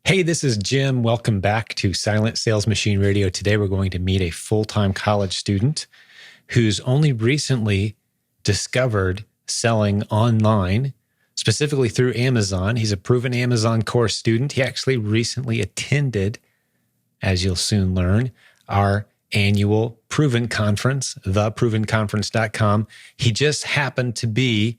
Hey, this is Jim. Welcome back to Silent Sales Machine Radio. Today we're going to meet a full-time college student who's only recently discovered selling online, specifically through Amazon. He's a proven Amazon course student. He actually recently attended, as you'll soon learn, our annual Proven Conference, theprovenconference.com. He just happened to be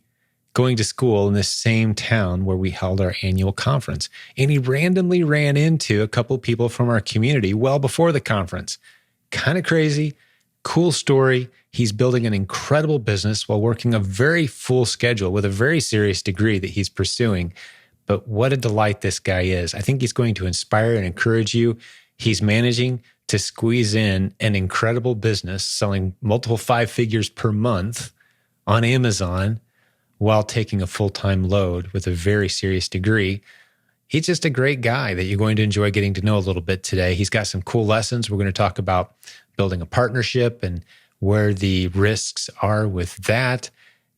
going to school in this same town where we held our annual conference. And he randomly ran into a couple people from our community well before the conference. Kind of crazy, cool story. He's building an incredible business while working a very full schedule with a very serious degree that he's pursuing. But what a delight this guy is. I think he's going to inspire and encourage you. He's managing to squeeze in an incredible business, selling multiple 5 figures per month on Amazon, while taking a full-time load with a very serious degree. He's just a great guy that you're going to enjoy getting to know a little bit today. He's got some cool lessons. We're going to talk about building a partnership and where the risks are with that,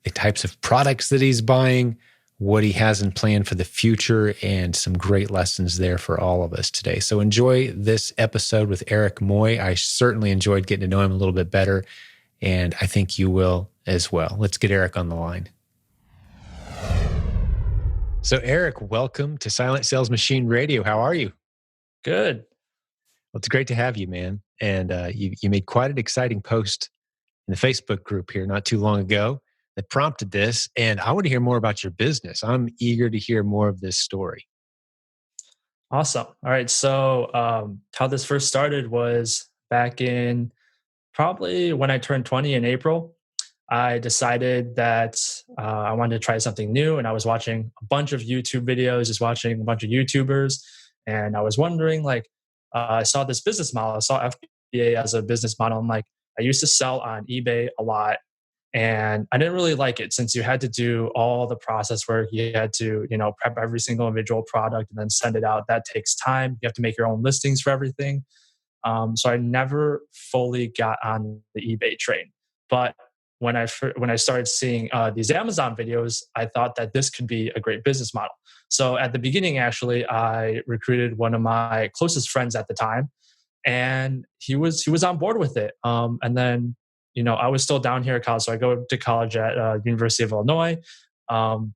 the types of products that he's buying, what he has in plan for the future, and some great lessons there for all of us today. So enjoy this episode with Eric Moy. I certainly enjoyed getting to know him a little bit better, and I think you will as well. Let's get Eric on the line. So Eric, welcome to Silent Sales Machine Radio. How are you? Good. Well, it's great to have you, man. And you made quite an exciting post in the Facebook group here not too long ago that prompted this. And I want to hear more about your business. I'm eager to hear more of this story. Awesome. All right. So how this first started was back in probably when I turned 20 in April. I decided that I wanted to try something new, and I was watching a bunch of YouTube videos, just watching a bunch of YouTubers, and I was wondering, I saw this business model. I saw FBA as a business model. I'm like, I used to sell on eBay a lot, and I didn't really like it since you had to do all the process work. You had to, prep every single individual product and then send it out. That takes time. You have to make your own listings for everything. So I never fully got on the eBay train, but when I started seeing these Amazon videos, I thought that this could be a great business model. So at the beginning, actually, I recruited one of my closest friends at the time, and he was on board with it. And then, I was still down here at college, so I go to college at University of Illinois. And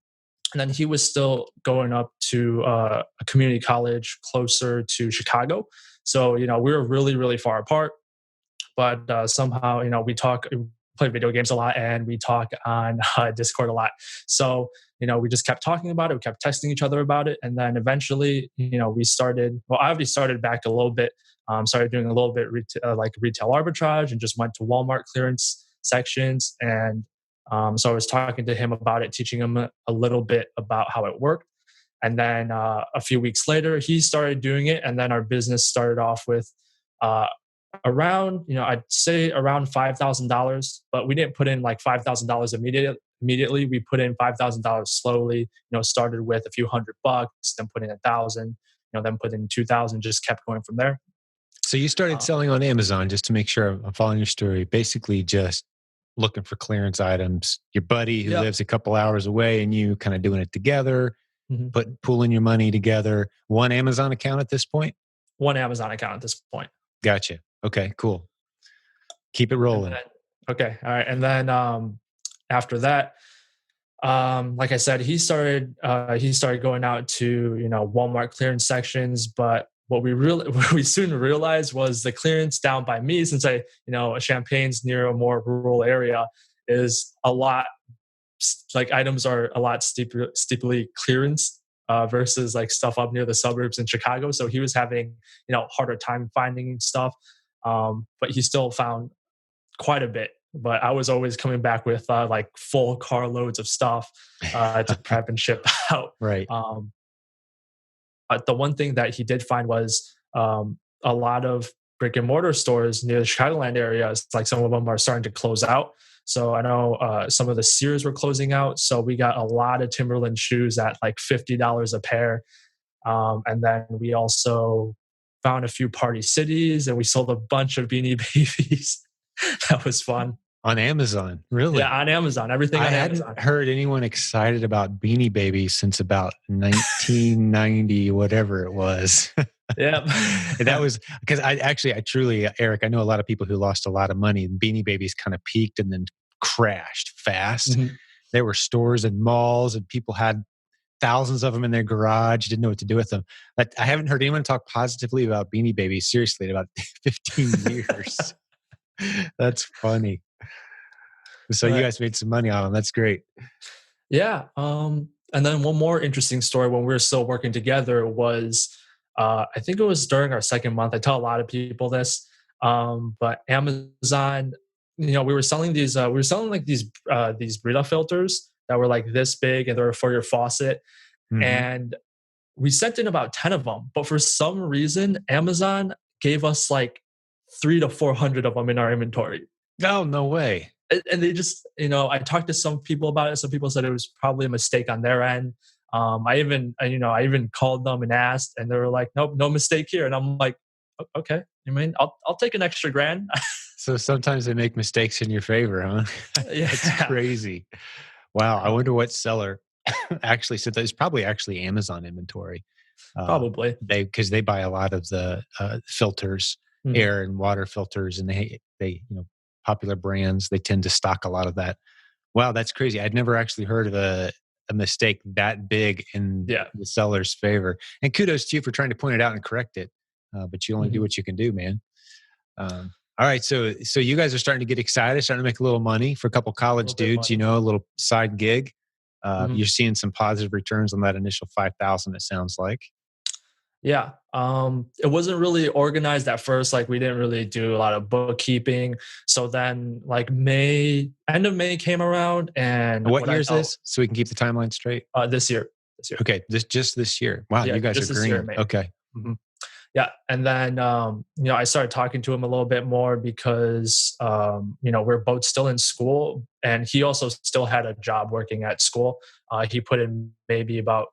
then he was still going up to a community college closer to Chicago. So, we were really, really far apart. But somehow, we play video games a lot, and we talk on Discord a lot. So, we just kept talking about it. We kept texting each other about it. And then eventually, we started, well, I already started back a little bit, started doing a little bit like retail arbitrage, and just went to Walmart clearance sections. And so I was talking to him about it, teaching him a little bit about how it worked. And then a few weeks later, he started doing it. And then our business started off with uh, around, I'd say around $5,000, but we didn't put in like $5,000 immediately. We put in $5,000 slowly, started with a few $100, then put in 1,000, then put in 2,000, just kept going from there. So you started selling on Amazon, just to make sure I'm following your story, basically just looking for clearance items. Your buddy who lives a couple hours away and you kind of doing it together, pooling your money together. One Amazon account at this point? One Amazon account at this point. Gotcha. Okay, cool. Keep it rolling. Okay. All right. And then after that, like I said, he started going out to, Walmart clearance sections. But what we soon realized was the clearance down by me, since Champagne's near a more rural area, is a lot, like items are a lot steeply clearanced versus like stuff up near the suburbs in Chicago. So he was having, harder time finding stuff. But he still found quite a bit. But I was always coming back with like full car loads of stuff to prep and ship out. Right. But the one thing that he did find was a lot of brick and mortar stores near the Chicagoland area. It's like some of them are starting to close out. So I know some of the Sears were closing out. So we got a lot of Timberland shoes at like $50 a pair. And then we also found a few Party Cities, and we sold a bunch of Beanie Babies. That was fun. On Amazon, Yeah, really? on Amazon, everything I on hadn't Amazon. heard anyone excited about Beanie Babies since about 1990, whatever it was. Yep. And that was because I truly, Eric, I know a lot of people who lost a lot of money, and Beanie Babies kind of peaked and then crashed fast. Mhm. There were stores and malls, and people had thousands of them in their garage, didn't know what to do with them. But I haven't heard anyone talk positively about Beanie Babies seriously in about 15 years. That's funny. So you But guys made some money on them. That's great. yeah, and then one more interesting story when we were still working together was, I think it was during our second month. I tell a lot of people this, but Amazon, we were selling we were selling like these Brita filters that were like this big and they were for your faucet, Hmm. and we sent in about 10 of them. But for some reason, Amazon gave us like 300 to 400 of them in our inventory. Oh, no way. And they just, I talked to some people about it. Some people said it was probably a mistake on their end. I even called them and asked, and they were like, "Nope, no mistake here." And I'm like, Okay, I mean, I'll take an extra grand." So sometimes they make mistakes in your favor, huh? That's Yeah, crazy. Wow. I um, wonder what seller actually said that. It's probably actually Amazon inventory. probably. Because they buy a lot of the filters, Mhm, air and water filters, and popular brands. They tend to stock a lot of that. Wow, that's crazy. I'd never actually heard of a mistake that big in yeah. the seller's favor. And kudos to you for trying to point it out and correct it. But you only do Mhm. what you can do, man. All right, so you guys are starting to get excited, starting to make a little money for a couple A college little bit of dudes. money. A little side gig. Mhm. You're seeing some positive returns on that initial 5,000. It sounds like. Yeah. It wasn't really organized at first. Like we didn't really do a lot of bookkeeping. So then like end of May came around and And what what I year is felt this? So we can keep the timeline straight. this year. This year. Okay, this year. Wow, Yeah, you guys are just this year in green. May. Okay. Mhm. Yeah, and then I started talking to him a little bit more because we're both still in school, and he also still had a job working at school. He put in maybe about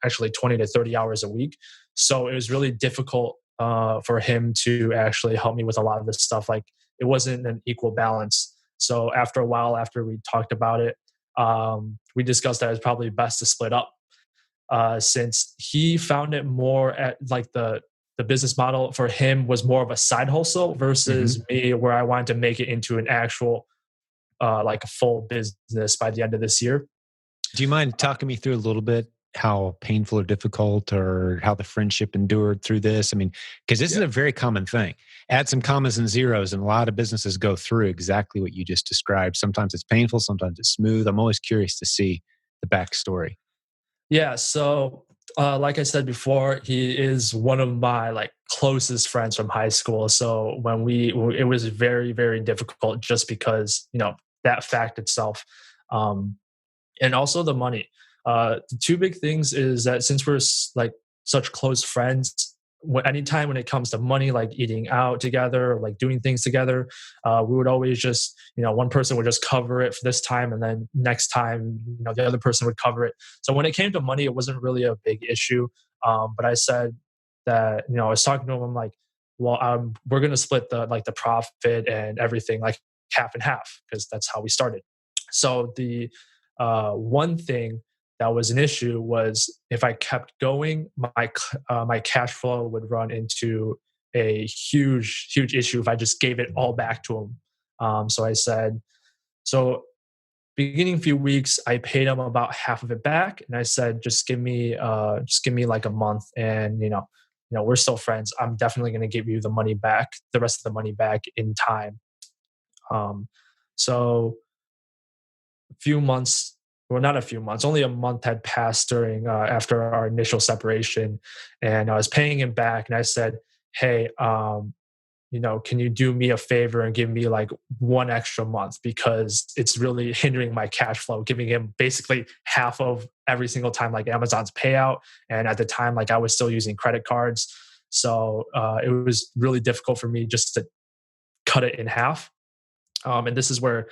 actually 20 to 30 hours a week, so it was really difficult for him to actually help me with a lot of this stuff. Like it wasn't an equal balance. So after a while, after we talked about it, we discussed that it's probably best to split up, since he found it more at like the business model for him was more of a side hustle Hmm. versus me, where I wanted to make it into an actual like a full business by the end of this year. Do you mind talking me through a little bit how painful or difficult or how the friendship endured through this? I mean, because this is Yeah. a very common thing. Add some commas and zeros, and a lot of businesses go through exactly what you just described. Sometimes it's painful, sometimes it's smooth. I'm always curious to see the backstory. Yeah. So, like I said before, he is one of my like closest friends from high school. So it was very, very difficult just because, that fact itself. Um, and also the money. The two big things is that since we're like such close friends, anytime when it comes to money, like eating out together or like doing things together, we would always just, one person would just cover it for this time, and then next time, the other person would cover it. So when it came to money, it wasn't really a big issue. But I said that, I was talking to him, I'm like, well, we're gonna split the profit and everything like half and half because that's how we started. So the one thing that was an issue was if I kept going, my cash flow would run into a huge issue if I just gave it all back to him. So I said, so beginning few weeks, I paid him about half of it back, and I said, just give me like a month, and we're still friends. I'm definitely going to give you the money back, the rest of the money back in time. Um, so a few months, well, not a few months, only a month had passed during after our initial separation, and I was paying him back, and I said, "Hey, can you do me a favor and give me like one extra month because it's really hindering my cash flow?" Giving him basically half of every single time, like Amazon's payout, and at the time, like I was still using credit cards, so it was really difficult for me just to cut it in half. And this is where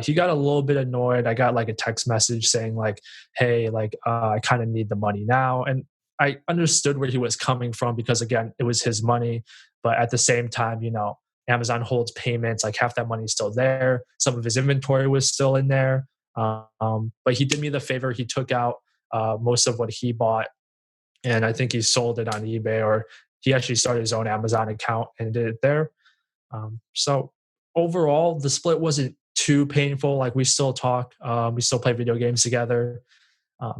he got a little bit annoyed. I got like a text message saying like, "Hey, like I kind of need the money now," and I understood where he was coming from because again, it was his money, but at the same time, Amazon holds payments, like half that money is still there. Some of his inventory was still in there. But he did me the favor. He took out most of what he bought, and I think he sold it on eBay, or he actually started his own Amazon account and did it there. So overall, the split wasn't too painful. Like we still talk, we still play video games together.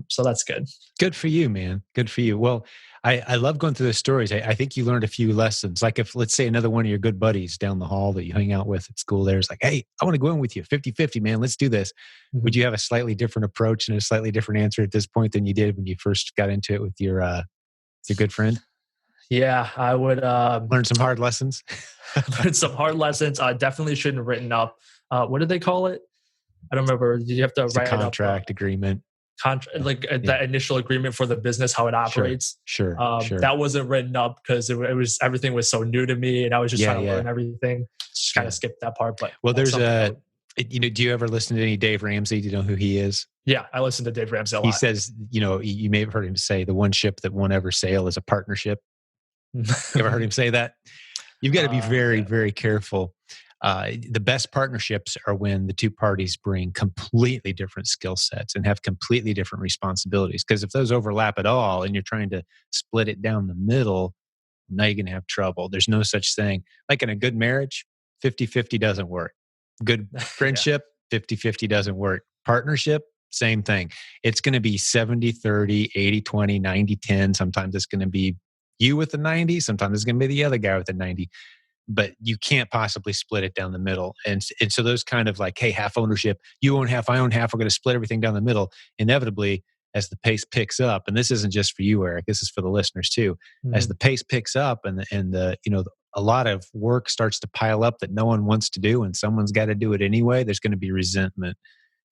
So that's good. Good for you, man. Good for you. Well, I love going through the stories. I think you learned a few lessons. Like if, let's say, another one of your good buddies down the hall that you hang out with at school there's like, hey, I want to go in with you 50-50, man. Let's do this. Would Mhm. you have a slightly different approach and a slightly different answer at this point than you did when you first got into it with your good friend? Yeah, I would Learn some hard lessons? learn some hard lessons. I definitely shouldn't have written up. What did they call it? I don't remember. Did you have to It's a write up contract agreement. like Yeah. that initial agreement for the business, how it Sure. operates? Sure. Sure. That wasn't written up because it was everything was so new to me, and I was just Yeah. trying to Yeah. learn everything. Just kind Yeah. of skipped that part, but Well, that's there's something I a, would. do you ever listen to any Dave Ramsey? Do you know who he is? Yeah, I listen to Dave Ramsey a He lot. says, you may have heard him say the one ship that won't ever sail is a partnership. You ever heard him say that? You've got to be very, Yeah. very careful. The best partnerships are when the two parties bring completely different skill sets and have completely different responsibilities. Because if those overlap at all and you're trying to split it down the middle, now you're going to have trouble. There's no such thing. Like in a good marriage, 50-50 doesn't work. Good Yeah. friendship, 50-50 doesn't work. Partnership, same thing. It's going to be 70-30, 80-20, 90-10. Sometimes it's going to be you with the 90, sometimes it's going to be the other guy with the 90, but you can't possibly split it down the middle. And so those kind of like, hey, half ownership, you own half, I own half, we're going to split everything down the middle. Inevitably, as the pace picks up, and this isn't just for you, Eric, this is for the listeners too. As the Mhm. pace picks up and a lot of work starts to pile up that no one wants to do, and someone's got to do it anyway, there's going to be resentment.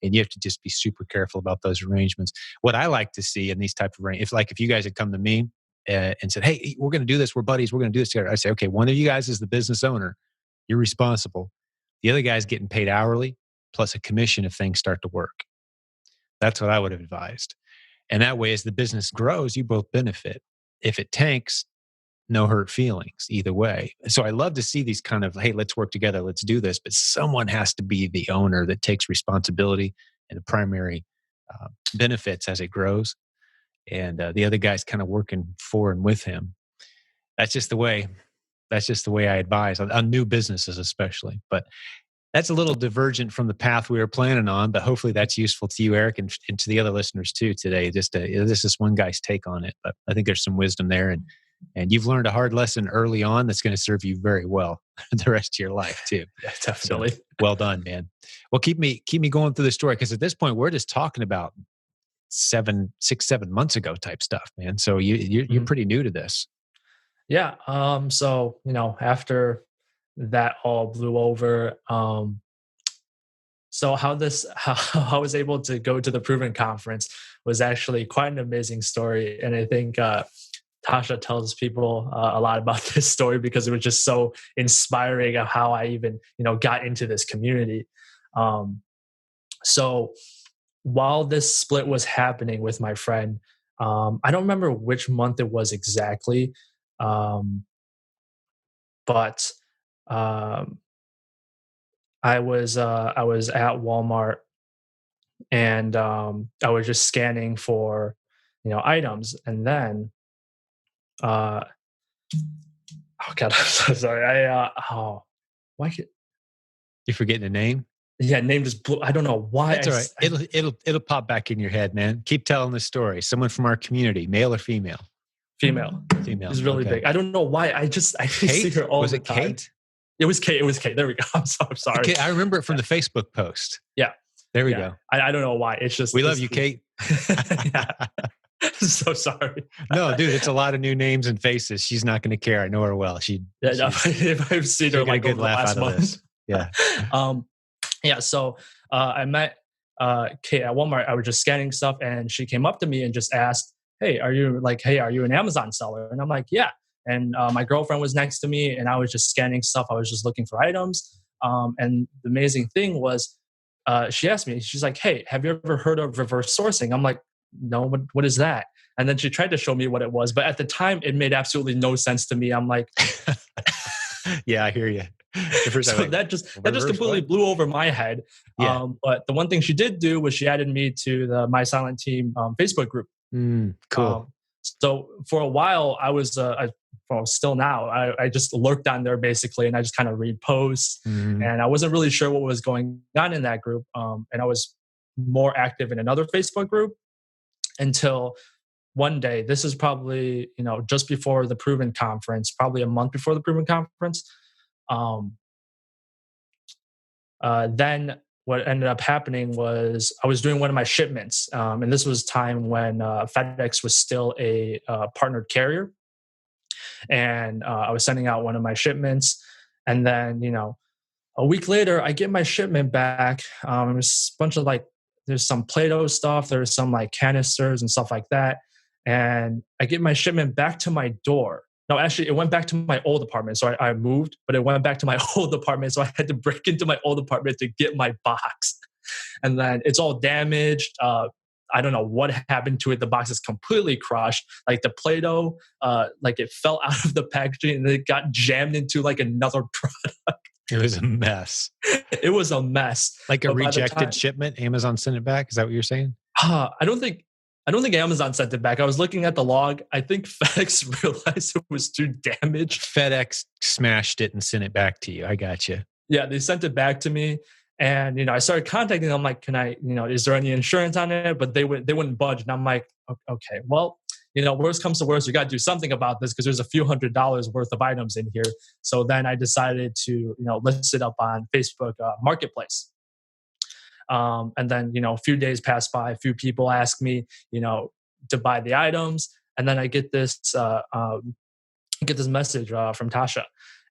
And you have to just be super careful about those arrangements. What I like to see in these type of if you guys had come to me and said, "Hey, we're going to do this. We're buddies. We're going to do this together," I say, "Okay, one of you guys is the business owner. You're responsible. The other guy's getting paid hourly plus a commission if things start to work." That's what I would have advised. And that way, as the business grows, you both benefit. If it tanks, no hurt feelings either way. So I love to see these kind of, hey, let's work together, let's do this. But someone has to be the owner that takes responsibility and the primary benefits as it grows. And the other guy's kind of working for and with him. That's just the way. That's just the way I advise on new businesses, especially. But that's a little divergent from the path we were planning on, but hopefully that's useful to you, Eric, and to the other listeners too today. This is one guy's take on it, but I think there's some wisdom there, and you've learned a hard lesson early on that's going to serve you very well the rest of your life too. Yeah, So definitely. well done, man. Well, keep me going through the story because at this point we're just talking about 7 months ago type stuff, man. So you're Mhm. pretty new to this. Yeah. So after that all blew over, so how this how I was able to go to the Proven Conference was actually quite an amazing story, and I think Tasha tells people a lot about this story because it was just so inspiring of how I even got into this community. Um, so while this split was happening with my friend, I don't remember which month it was exactly, um, but um, I was at Walmart, and I was just scanning for items, and then uh, oh god, I'm so sorry. Why could, You forgetting a name? yeah, name just blew. I don't know why That's all right. It'll pop back in your head, man. Keep telling the story. Someone from our community, male or female? female. Female. She's really Okay. big. I don't know why. I just see Kate? her all Was the it time. Kate? It was Kate. It was Kate. There we go. I'm sorry. Okay, I remember it from the Facebook post. Yeah, There we yeah. go. I don't know why. It's just We love you, Kate. yeah. So sorry. No, dude, it's a lot of new names and faces. She's not going to care. I know her well. Yeah, no, She's if I've seen her she'll get a like good over the laugh last out of month. this. Yeah. um, yeah. So I met Kate at Walmart. I was just scanning stuff, and she came up to me and just asked, "Hey, are you an Amazon seller?" And I'm like, "Yeah." And my girlfriend was next to me, and I was just scanning stuff. I was just looking for items. And the amazing thing was, she asked me, she's like, "Hey, have you ever heard of reverse sourcing?" I'm like, "No, what is that?" And then she tried to show me what it was, but at the time, it made absolutely no sense to me. I'm like, Yeah, I hear you. The first time, So like, that just reverse completely what? blew over my head. Yeah. But the one thing she did do was she added me to the My Silent Team Facebook group. Cool. Um, so for a while, well, still now, I just lurked on there basically, and I just kind of read posts, Mhm. and I wasn't really sure what was going on in that group. And I was more active in another Facebook group until one day. This is probably just before the Proven conference, probably a month before the Proven conference. Um, then what ended up happening was I was doing one of my shipments, and this was time when FedEx was still a partnered carrier, and I was sending out one of my shipments, and then a week later I get my shipment back. It was a bunch of like there's some Play-Doh stuff, there's some like canisters and stuff like that, and I get my shipment back to my door. No, actually, it went back to my old apartment. So I moved, but it went back to my old apartment. So I had to break into my old apartment to get my box. And then it's all damaged. I don't know what happened to it. The box is completely crushed. Like the Play-Doh, like it fell out of the packaging and it got jammed into like another product. It was a mess. It was a mess. Like a But by the rejected time, shipment, Amazon sent it back? Is that what you're saying? I don't think Amazon sent it back. I was looking at the log. I think FedEx realized it was too damaged. FedEx smashed it and sent it back to you. I got you. Yeah, they sent it back to me, and I started contacting them. Like, can I, is there any insurance on it? But they wouldn't budge, and I'm like, okay, well, worst comes to worst, we got to do something about this because there's a few $100s worth of items in here. So then I decided to list it up on Facebook Marketplace. And then a few days pass by, a few people ask me to buy the items, and then I get this message from Tasha,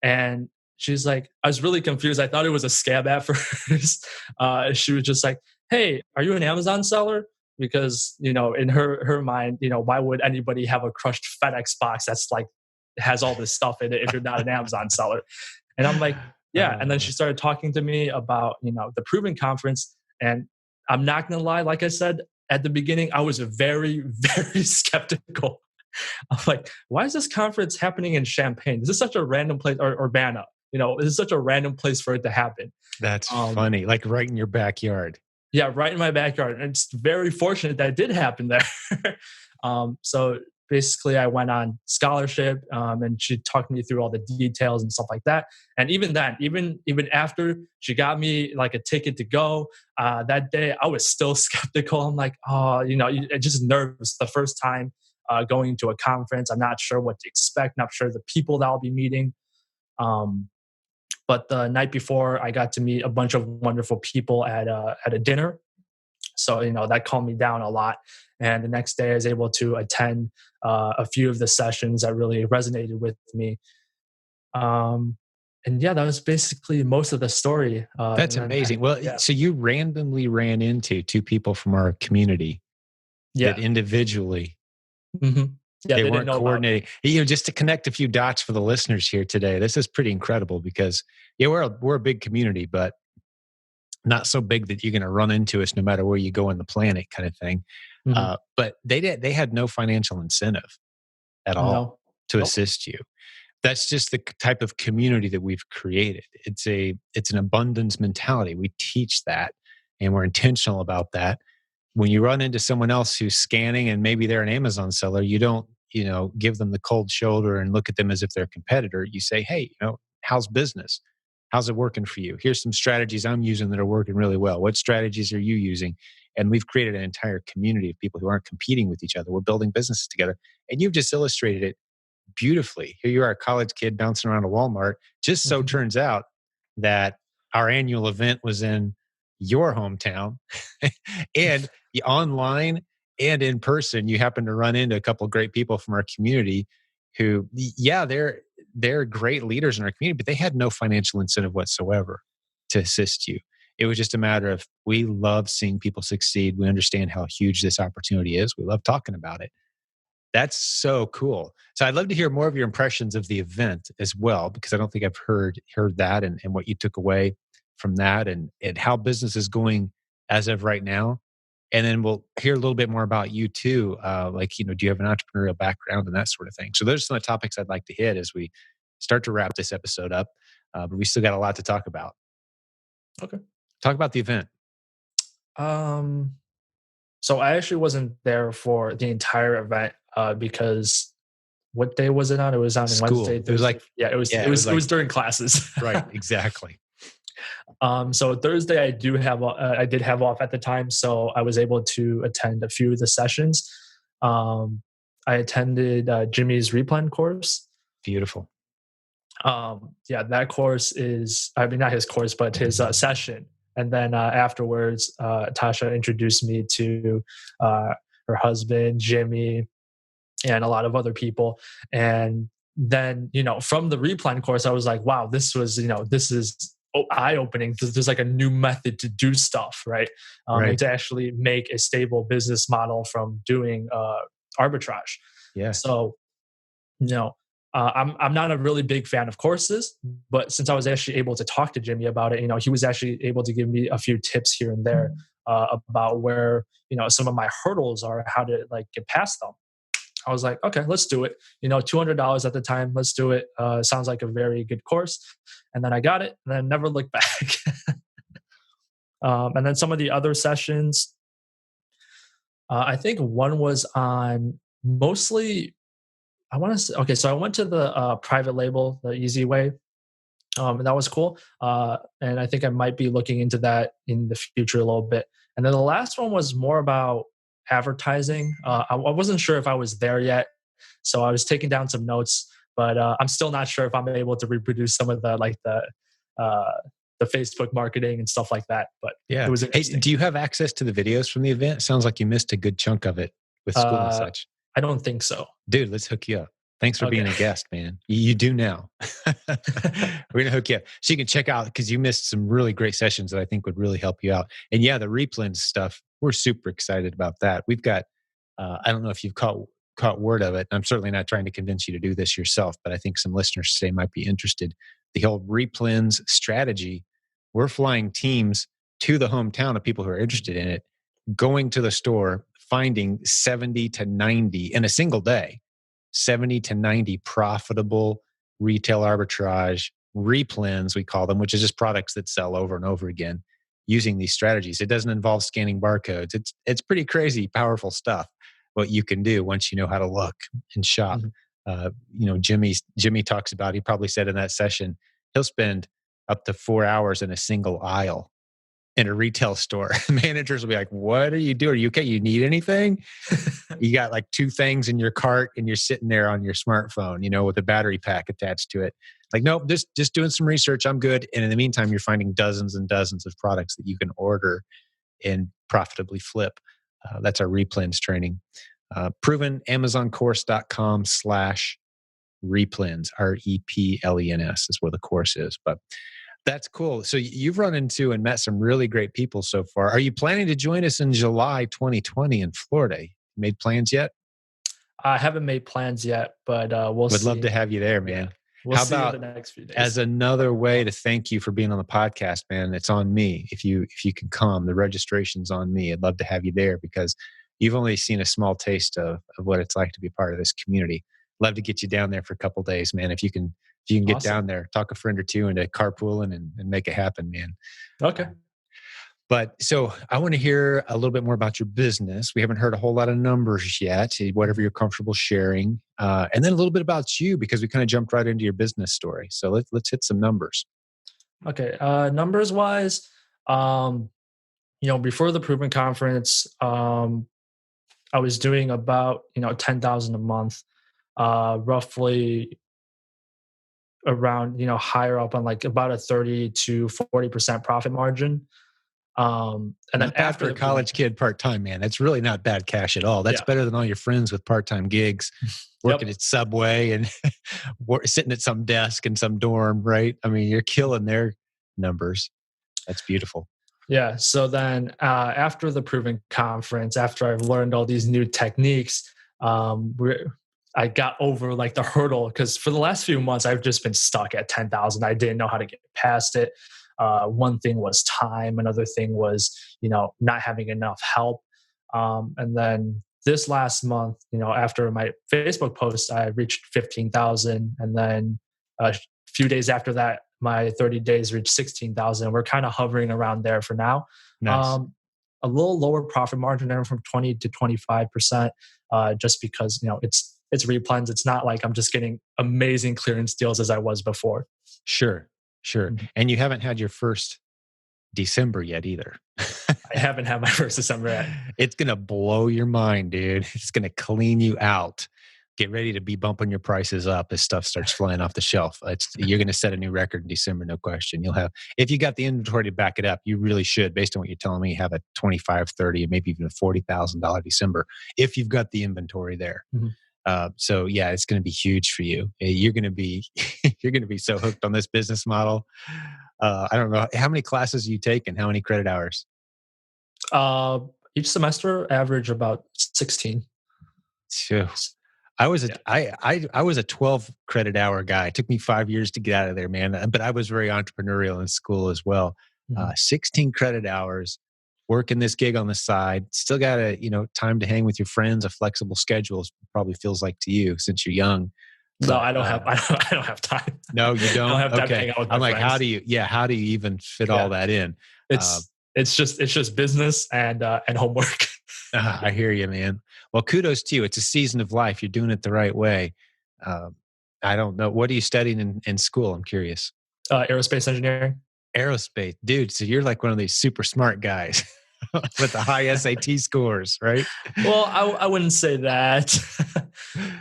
and she's like, I was really confused. I thought it was a scam at first. She was just like, "Hey, are you an Amazon seller?" Because in her mind, why would anybody have a crushed FedEx box that's like has all this stuff in it if you're not an Amazon seller? And I'm like, yeah. And then Uh, she started talking to me about the Proven conference, and I'm not gonna lie, like I said at the beginning, I was very very skeptical. I'm like, why is this conference happening in Champaign? This is such a random place, or Urbana. This is such a random place for it to happen. that's Um, funny. Like right in your backyard. yeah, right in my backyard. And it's very fortunate that it did happen there. So basically, I went on scholarship, and she talked me through all the details and stuff like that. And even then, even after she got me like a ticket to go, that day I was still skeptical. I'm like, oh, just nervous the first time going to a conference. I'm not sure what to expect. Not sure the people that I'll be meeting. Um, but the night before, I got to meet a bunch of wonderful people at a dinner. So that calmed me down a lot. And the next day, I was able to attend a few of the sessions that really resonated with me. Um, and yeah, that was basically most of the story. That's And then amazing. Well, yeah, so you randomly ran into two people from our community that yeah, individually hmm yeah. they They didn't weren't know about me. coordinating. Just to connect a few dots for the listeners here today, this is pretty incredible because yeah, we're a big community, but not so big that you're going to run into us no matter where you go on the planet, kind of thing. Hmm. But they had no financial incentive at all No, to nope. assist you. That's just the type of community that we've created. It's an abundance mentality. We teach that, and we're intentional about that. When you run into someone else who's scanning and maybe they're an Amazon seller, you don't give them the cold shoulder and look at them as if they're a competitor. You say, hey, how's business? How's it working for you? Here's some strategies I'm using that are working really well. What strategies are you using? And we've created an entire community of people who aren't competing with each other. We're building businesses together. And you've just illustrated it beautifully. Here you are, a college kid bouncing around a Walmart. Just so Hmm. turns out that our annual event was in your hometown and online and in person. You happen to run into a couple of great people from our community who, yeah, they're great leaders in our community, but they had no financial incentive whatsoever to assist you. It was just a matter of we love seeing people succeed. We understand how huge this opportunity is. We love talking about it. That's so cool. So I'd love to hear more of your impressions of the event as well, because I don't think I've heard that and what you took away from that and how business is going as of right now. And then we'll hear a little bit more about you too. Like, do you have an entrepreneurial background and that sort of thing? So those are some of the topics I'd like to hit as we start to wrap this episode up, but we still got a lot to talk about. Okay. Talk about the event. Um, so I actually wasn't there for the entire event because what day was it on? It was on Wednesday, School. It was Thursday. like, Yeah, it was yeah, it it was was it like, was during classes. right, exactly. So Thursday I did have off at the time, so I was able to attend a few of the sessions. I attended Jimmy's Replan course. Beautiful. Yeah, that course is, I mean, not his course, but his session. And then afterwards, Tasha introduced me to her husband, Jimmy, and a lot of other people. And then, from the Replan course, I was like, wow, this is eye opening. There's like a new method to do stuff, right? And Right. to actually make a stable business model from doing arbitrage. Yeah. So, you know, I'm not a really big fan of courses, but since I was actually able to talk to Jimmy about it, he was actually able to give me a few tips here and there about where some of my hurdles are, how to like get past them. I was like, okay, let's do it. $200 at the time, let's do it. Sounds like a very good course, and then I got it, and then never looked back. And then some of the other sessions, I think one was on mostly I want to say, okay, so I went to the private label, the easy way. And that was cool. And I think I might be looking into that in the future a little bit. And then the last one was more about advertising. I wasn't sure if I was there yet. So I was taking down some notes, but I'm still not sure if I'm able to reproduce some of the Facebook marketing and stuff like that. But it Yeah. was Hey, interesting. do you have access to the videos from the event? Sounds like you missed a good chunk of it with school and Uh, such. I don't think so. Dude, let's hook you up. Thanks for Okay. being a guest, man. You do now. We're going to hook you up so you can check out because you missed some really great sessions that I think would really help you out. And yeah, the replens stuff, we're super excited about that. We've got, I don't know if you've caught word of it. I'm certainly not trying to convince you to do this yourself, but I think some listeners today might be interested. The whole replens strategy, we're flying teams to the hometown of people who are interested in it, going to the store, finding 70 to 90 in a single day, 70 to 90 profitable retail arbitrage replens, we call them, which is just products that sell over and over again using these strategies. It doesn't involve scanning barcodes. It's pretty crazy, powerful stuff what you can do once you know how to look and shop. Mhm. Jimmy talks about, he probably said in that session, he'll spend up to 4 hours in a single aisle in a retail store. Managers will be like, what are you doing? Are you okay? You need anything? You got like two things in your cart and you're sitting there on your smartphone, with a battery pack attached to it. Like, nope, just doing some research. I'm good. And in the meantime, you're finding dozens and dozens of products that you can order and profitably flip. That's our replens training. Proven amazoncourse.com/replens, REPLENS is where the course is. But that's cool. So you've run into and met some really great people so far. Are you planning to join us in July 2020 in Florida? Made plans yet? I haven't made plans yet, but we'll Would love see. to have you there, Yeah, man. we'll How see in the about next few as days. another way to thank you for being on the podcast, man? It's on me. If you can come, the registration's on me. I'd love to have you there because you've only seen a small taste of what it's like to be part of this community. Love to get you down there for a couple of days, man. If you can get Awesome. down there, talk a friend or two into carpooling and make it happen, man. Okay. But so I want to hear a little bit more about your business. We haven't heard a whole lot of numbers yet, whatever you're comfortable sharing. And then a little bit about you because we kind of jumped right into your business story. So let's hit some numbers. Okay. Numbers wise, before the Proven Conference, I was doing about 10,000 a month, roughly around higher up on like about a 30 to 40% profit margin. And then Not bad after for a the Proven, college kid part time, man. That's really not bad cash at all. That's yeah, better than all your friends with part time gigs, working yep, at Subway and sitting at some desk in some dorm, right? I mean, you're killing their numbers. That's beautiful. yeah. So then after the Proven Conference, after I've learned all these new techniques, I got over like the hurdle because for the last few months I've just been stuck at 10,000. I didn't know how to get past it. One thing was time. Another thing was not having enough help. And then this last month, after my Facebook post, I reached 15,000, and then a few days after that, my 30 days reached 16,000. We're kind of hovering around there for now. Nice. Um, a little lower profit margin there from 20 to 25%, just because it's replens. It's not like I'm just getting amazing clearance deals as I was before. Sure. Sure. Mhm. And you haven't had your first December yet either. I haven't had my first December yet. It's gonna blow your mind, dude. It's gonna clean you out. Get ready to be bumping your prices up as stuff starts flying off the shelf. You're gonna set a new record in December, no question. You'll have, if you got the inventory to back it up, you really should, based on what you're telling me, have a 25, 30, maybe even a $40,000 December if you've got the inventory there. Mhm. So yeah, it's going to be huge for you. You're going to be you're going to be so hooked on this business model. I don't know how many classes you take and how many credit hours. Uh, each semester average about 16. Phew. I was a Yeah. I was a 12 credit hour guy. It took me 5 years to get out of there, man. But I was very entrepreneurial in school as well. Mhm. 16 credit hours, working this gig on the side. Still got time to hang with your friends. A flexible schedule probably feels like to you since you're young. No, But I don't have I don't have time. no, you I don't don't. have time to Okay, hang out with I'm my like, how friends. do you? Yeah, how do you even fit all Yeah. that in? Uh, It's just business and homework. I hear you, man. Well, kudos to you. It's a season of life. You're doing it the right way. Um, I don't know. What are you studying in school? I'm curious. Aerospace engineering. Aerospace, dude. So you're like one of these super smart guys with the high SAT scores, right? Well, I wouldn't say that.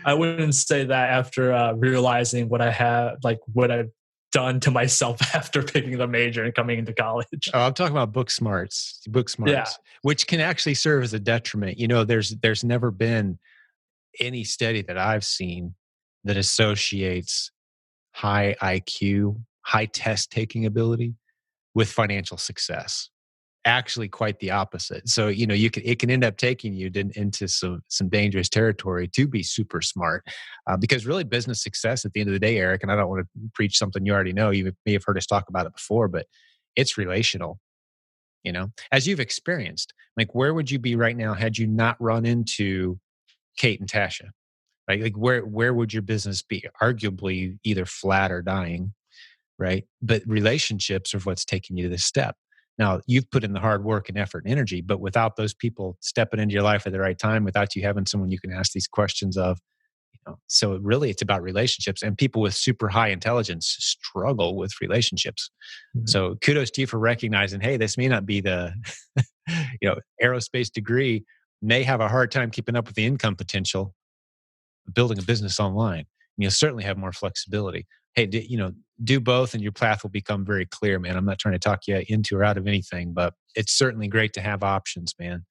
I wouldn't say that after realizing what I've done to myself after picking the major and coming into college. Oh, I'm talking about book Yeah. smarts, which can actually serve as a detriment. There's never been any study that I've seen that associates high IQ, high test taking ability with financial success. Actually, quite the opposite. So, it can end up taking you into some dangerous territory to be super smart, because really business success at the end of the day, Eric. And I don't want to preach something you already know. You may have heard us talk about it before, but it's relational. As you've experienced, like where would you be right now had you not run into Kate and Tasha? Like where would your business be? Arguably either flat or dying, right? But relationships are what's taking you to this step. Now, you've put in the hard work and effort and energy, but without those people stepping into your life at the right time, without you having someone you can ask these questions of, so really it's about relationships, and people with super high intelligence struggle with relationships. Mhm. So kudos to you for recognizing, hey, this may not be the, aerospace degree may have a hard time keeping up with the income potential building a business online. And you'll certainly have more flexibility. Hey, do both and your path will become very clear, man. I'm not trying to talk you into or out of anything, but it's certainly great to have options, man.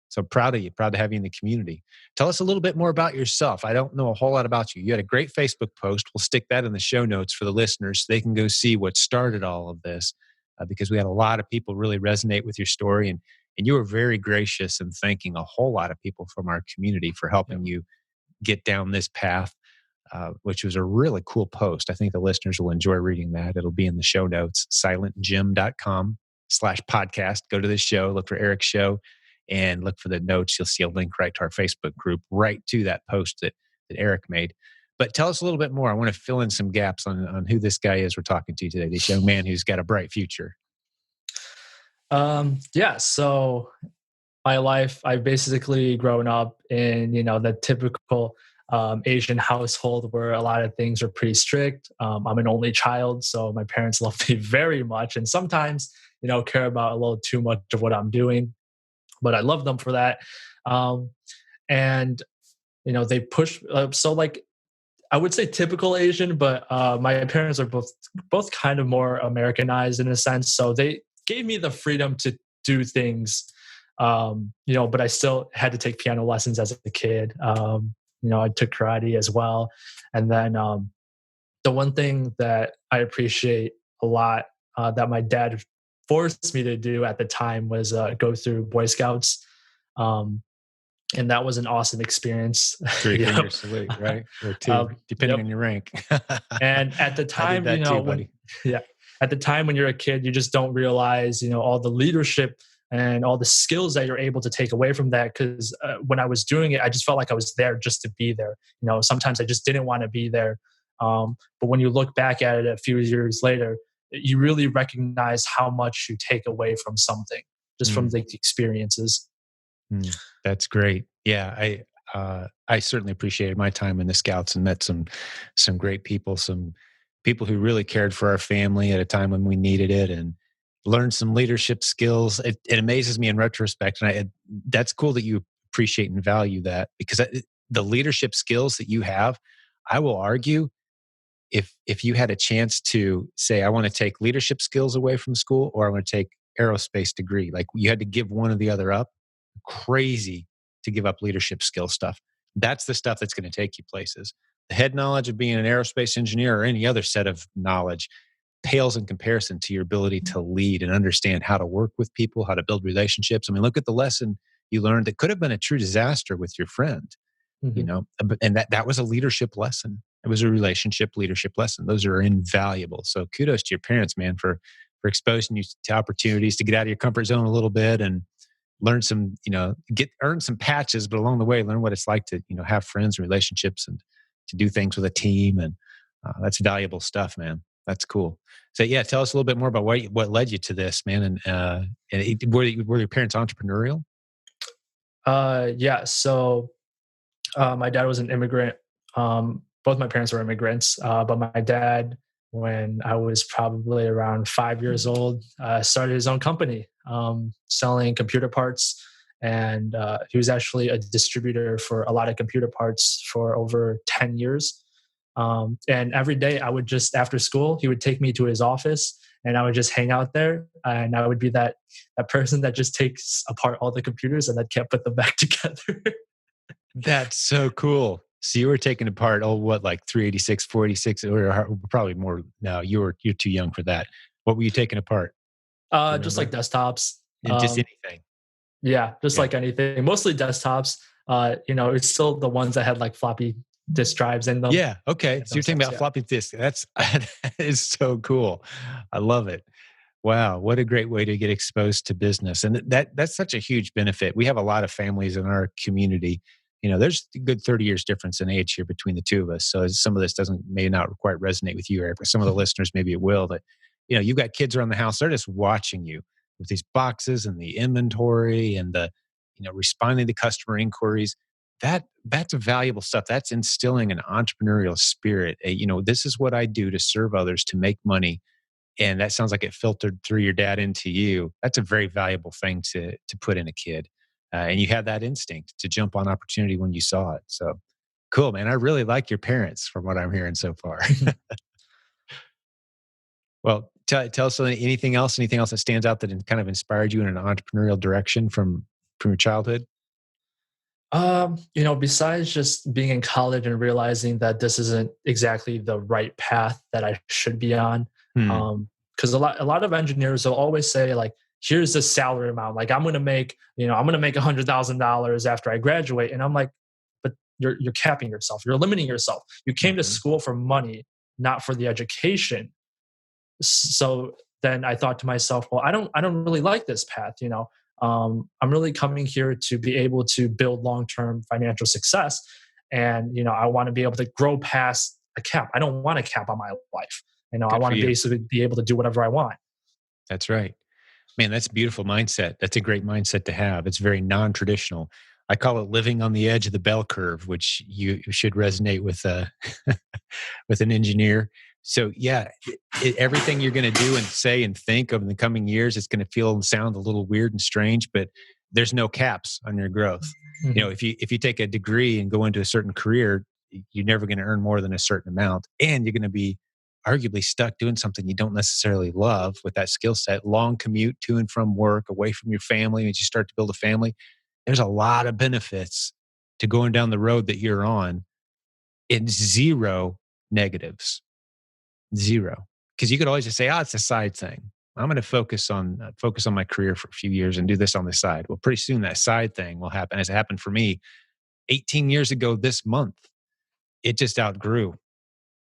So proud of you, proud to have you in the community. Tell us a little bit more about yourself. I don't know a whole lot about you. You had a great Facebook post. We'll stick that in the show notes for the listeners so they can go see what started all of this, because we had a lot of people really resonate with your story. And you were very gracious in thanking a whole lot of people from our community for Yep. helping you get down this path, which was a really cool post. I think the listeners will enjoy reading that. It'll be in the show notes, silentjim.com/podcast. Go to this show, look for Eric's show, and look for the notes. You'll see a link right to our Facebook group, right to that post that Eric made. But tell us a little bit more. I want to fill in some gaps on who this guy is we're talking to today, this young man who's got a bright future. Yeah. So my life, I've basically grown up in the typical Asian household where a lot of things are pretty strict. I'm an only child, so my parents love me very much, and sometimes care about a little too much of what I'm doing, but I love them for that. Um, and they push. So like I would say typical Asian, but my parents are both kind of more Americanized in a sense. So they gave me the freedom to do things, but I still had to take piano lessons as a kid. I took karate as well, and then the one thing that I appreciate a lot that my dad forced me to do at the time was go through Boy Scouts. Um, and that was an awesome experience. Three Yep. finger salute, right? Or two, depending Yep. on your rank. And at the I did time, that too, when buddy. yeah, at the time when you're a kid, you just don't realize, all the leadership and all the skills that you're able to take away from that. Because when I was doing it, I just felt like I was there just to be there. Sometimes I just didn't want to be there. But when you look back at it a few years later, you really recognize how much you take away from something just from Mm, the experiences. that's great. Yeah, I certainly appreciated my time in the Scouts and met some great people, some people who really cared for our family at a time when we needed it, and learned some leadership skills. It amazes me in retrospect, and that's cool that you appreciate and value that because the leadership skills that you have, I will argue, if you had a chance to say, I want to take leadership skills away from school, or I want to take aerospace degree, like you had to give one or the other up, crazy to give up leadership skill stuff. That's the stuff that's going to take you places. The head knowledge of being an aerospace engineer or any other set of knowledge pales in comparison to your ability to lead and understand how to work with people, how to build relationships. I mean, look at the lesson you learned that could have been a true disaster with your friend, Mhm. and that was a leadership lesson. It was a relationship leadership lesson. Those are invaluable. So kudos to your parents, man, for exposing you to opportunities to get out of your comfort zone a little bit and learn some, get earn some patches, but along the way, learn what it's like to, have friends and relationships and to do things with a team. And that's valuable stuff, man. That's cool. So yeah, tell us a little bit more about what led you to this, man. And were your parents entrepreneurial? Yeah. So my dad was an immigrant. Both my parents were immigrants, but my dad, when I was probably around 5 years old, started his own company selling computer parts. And he was actually a distributor for a lot of computer parts for over 10 years. And every day I would just, after school, he would take me to his office and I would just hang out there. And I would be that person that just takes apart all the computers and that can't put them back together. That's so cool. So you were taking apart, what, like 386, 486, or probably more now. You're too young for that. What were you taking apart? Do you Just like remember? desktops. Just anything. Yeah, just Yeah. like anything, mostly desktops. It's still the ones that had like floppy disk drives in them. Yeah. Okay. Yeah, So you're those talking types. about Yeah. floppy disk. That is so cool. I love it. Wow, what a great way to get exposed to business. And that's such a huge benefit. We have a lot of families in our community. There's a good 30 years difference in age here between the two of us. So some of this doesn't may not quite resonate with you, Eric, but some of the listeners maybe it will. That you've got kids around the house, they're just watching you with these boxes and the inventory and the responding to customer inquiries. That's valuable stuff. That's instilling an entrepreneurial spirit. This is what I do to serve others to make money, and that sounds like it filtered through your dad into you. That's a very valuable thing to put in a kid, and you have that instinct to jump on opportunity when you saw it. So cool, man. I really like your parents, from what I'm hearing so far. Well, tell us anything else that stands out that kind of inspired you in an entrepreneurial direction from your childhood. Besides just being in college and realizing that this isn't exactly the right path that I should be on, Hmm. because a lot of engineers will always say like, "Here's the salary amount. Like I'm gonna make $100,000 after I graduate," and I'm like, "But you're capping yourself. You're limiting yourself. You came to Mhm. school for money, not for the education." So then I thought to myself, well, I don't really like this path. I'm really coming here to be able to build long-term financial success, and I want to be able to grow past a cap. I don't want a cap on my life. I Good want for to you. basically be able to do whatever I want. That's right. Man, that's a beautiful mindset. That's a great mindset to have. It's very non-traditional. I call it living on the edge of the bell curve, which you should resonate with with an engineer. So yeah, everything you're going to do and say and think over the coming years, it's going to feel and sound a little weird and strange, but there's no caps on your growth. Mhm. If you take a degree and go into a certain career, you're never going to earn more than a certain amount, and you're going to be arguably stuck doing something you don't necessarily love with that skill set. Long commute to and from work, away from your family as you start to build a family. There's a lot of benefits to going down the road that you're on, and zero negatives. Zero. Because you could always just say, "Oh, it's a side thing. I'm going to focus on my career for a few years and do this on the side." Well, pretty soon that side thing will happen, as it happened for me 18 years ago this month. It just outgrew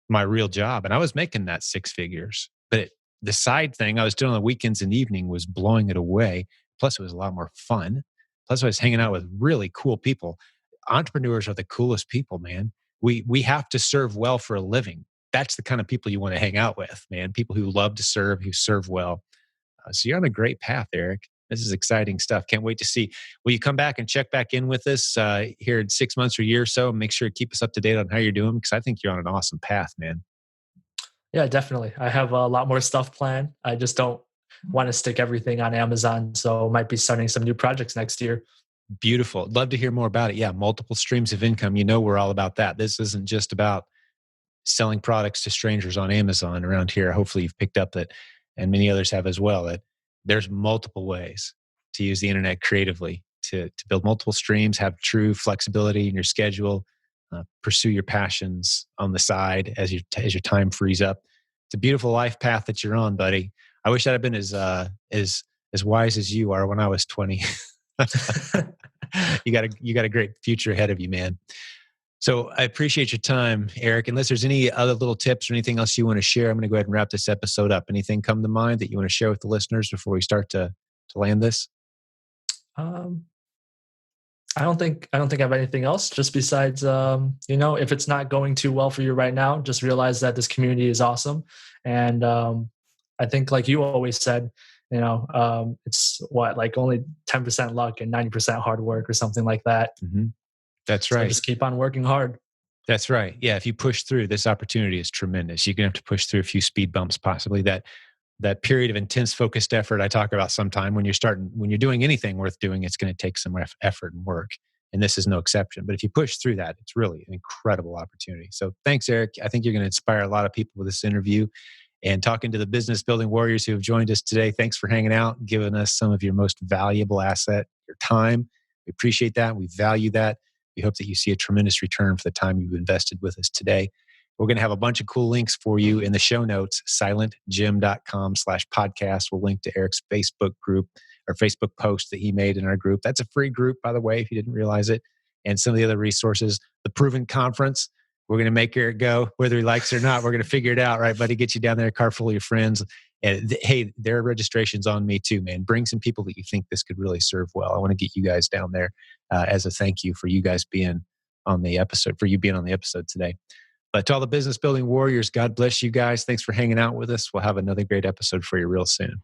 my real job, and I was making that six figures. But the side thing I was doing on the weekends and evening was blowing it away. Plus, it was a lot more fun. Plus, I was hanging out with really cool people. Entrepreneurs are the coolest people, man. We have to serve well for a living. that's the kind of people you want to hang out with, man. People who love to serve, who serve well. So you're on a great path, Eric. This is exciting stuff. Can't wait to see. Will you come back and check back in with us here in 6 months or a year or so? And make sure to keep us up to date on how you're doing, because I think you're on an awesome path, man. Yeah, definitely. I have a lot more stuff planned. I just don't want to stick everything on Amazon. So might be starting some new projects next year. Beautiful. Love to hear more about it. Yeah, multiple streams of income. You know, we're all about that. This isn't just about selling products to strangers on Amazon around here. Hopefully, you've picked up that, and many others have as well, that there's multiple ways to use the internet creatively to build multiple streams, have true flexibility in your schedule, pursue your passions on the side as your time frees up. It's a beautiful life path that you're on, buddy. I wish I'd have been as wise as you are when I was 20. You got a great future ahead of you, man. So I appreciate your time, Eric. Unless there's any other little tips or anything else you want to share, I'm going to go ahead and wrap this episode up. Anything come to mind that you want to share with the listeners before we start to land this? Um, I don't think I have anything else. Just besides, if it's not going too well for you right now, just realize that this community is awesome, and I think, like you always said, it's what, like, only 10% luck and 90% hard work or something like that. Hmm. That's So right. just keep on working hard. That's right. Yeah, if you push through, this opportunity is tremendous. You're going to have to push through a few speed bumps, possibly. That period of intense focused effort I talk about sometime, when you're doing anything worth doing, it's going to take some effort and work. And this is no exception. But if you push through that, it's really an incredible opportunity. So thanks, Eric. I think you're going to inspire a lot of people with this interview and talking to the business building warriors who have joined us today. Thanks for hanging out and giving us some of your most valuable asset, your time. We appreciate that. We value that. We hope that you see a tremendous return for the time you've invested with us today. We're going to have a bunch of cool links for you in the show notes, silentjim.com/podcast. We'll link to Eric's Facebook group or Facebook post that he made in our group. That's a free group, by the way, if you didn't realize it. And some of the other resources, the Proven Conference. We're going to make Eric go, whether he likes it or not. We're going to figure it out, right, buddy? Get you down there, a car full of your friends. And hey, their registration's on me too, man. Bring some people that you think this could really serve well. I want to get you guys down there as a thank you for you guys being on the episode, for you being on the episode today. But to all the business building warriors, God bless you guys. Thanks for hanging out with us. We'll have another great episode for you real soon.